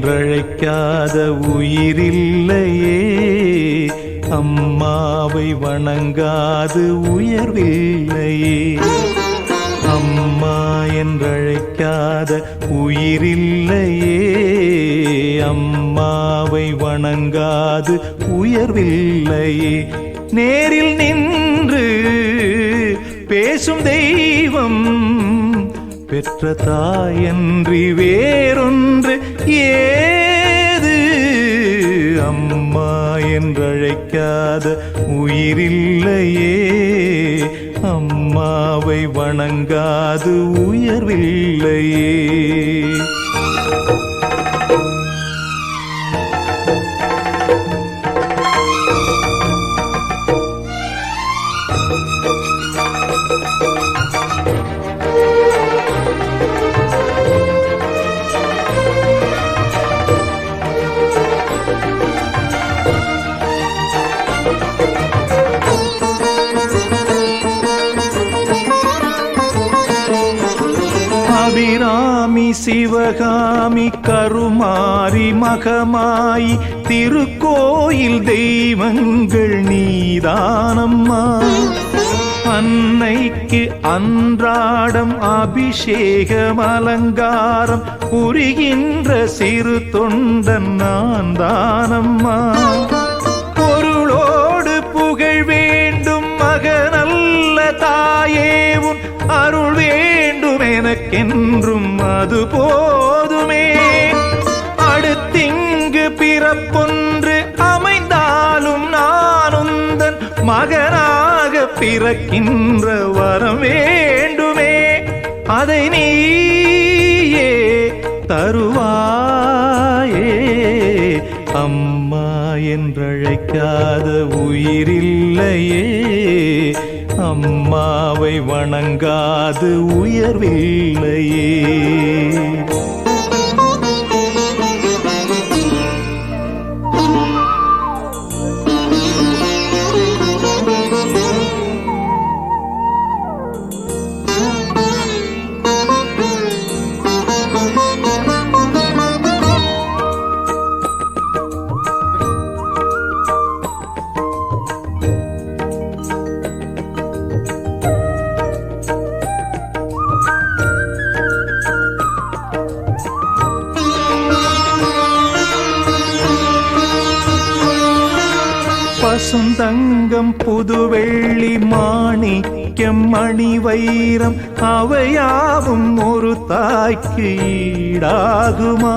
என்றழைக்காத உயிரில்லையே, அம்மாவை வணங்காது உயர்வில்லையே. அம்மா என்றழைக்காத உயிரில்லையே, அம்மாவை வணங்காது உயர்வில்லையே. நேரில் நின்று பேசும் தெய்வம் பெற்ற தாயன்றி வேறொன்று ஏது. அம்மா என்றழைக்காத உயிரில்லையே, அம்மாவை வணங்காது உயர்வில்லையே. அபிராமி சிவகாமி கருமாரி மகமாயி திருக்கோயில் தெய்வங்கள் நீதானம்மா. அன்னைக்கு அன்றாடம் அபிஷேகம் அலங்காரம் புரிகின்ற சிறு தொண்டன் நான் தானம்மா. பொருளோடு புகழ் வேண்டும் மகனல்ல தாயே, உன் அருள் வேண்டும் எனக்கென்றும் அது போதுமே. அடுத்திங்கு பிறப்பொன்று அமைந்தாலும் நான் உந்தன் மகனாக பிறக்கின்ற வரம் வேண்டுமே. அதை நீயே தருவாயே. அம்மா என்றழைக்காத உயிரில்லையே, அம்மாவை வணங்காது உயர்வில்லையே. பசுந்தங்கம் புதுவெள்ளி மாணிக்கம் மணி வைரம் அவையாவும் ஒரு தாய்க்கு ஈடாகுமா?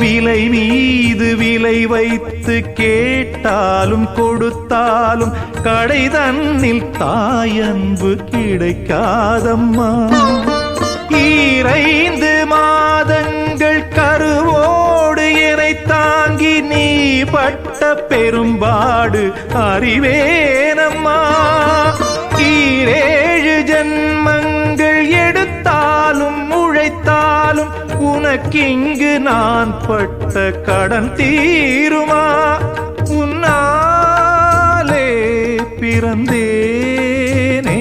விலை மீது விலை வைத்து கேட்டாலும் கொடுத்தாலும் கடை தன்னில் தாயன்பு கிடைக்காதம்மா. 2 மாதங்கள் கருவோடு என்னை தாங்கி நீ பட்ட பெரும்பாடு அறிவேனம்மா. 7 ஜன்மங்கள் எடுத்தாலும் உழைத்தாலும் உனக்கிங்கு நான் பட்ட கடன் தீருமா? உன்னாலே பிறந்தேனே,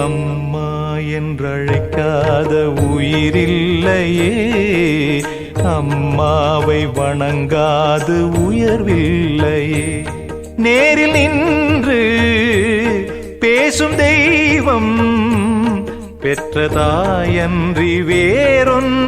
அம்மா என்றழைக்காத உயிரில்லையே, அம்மாவை வணங்காது உயர்வில்லையே. நேரில் நின்று பேசும் தெய்வம் பெற்ற தாயன்றி வேறொன்று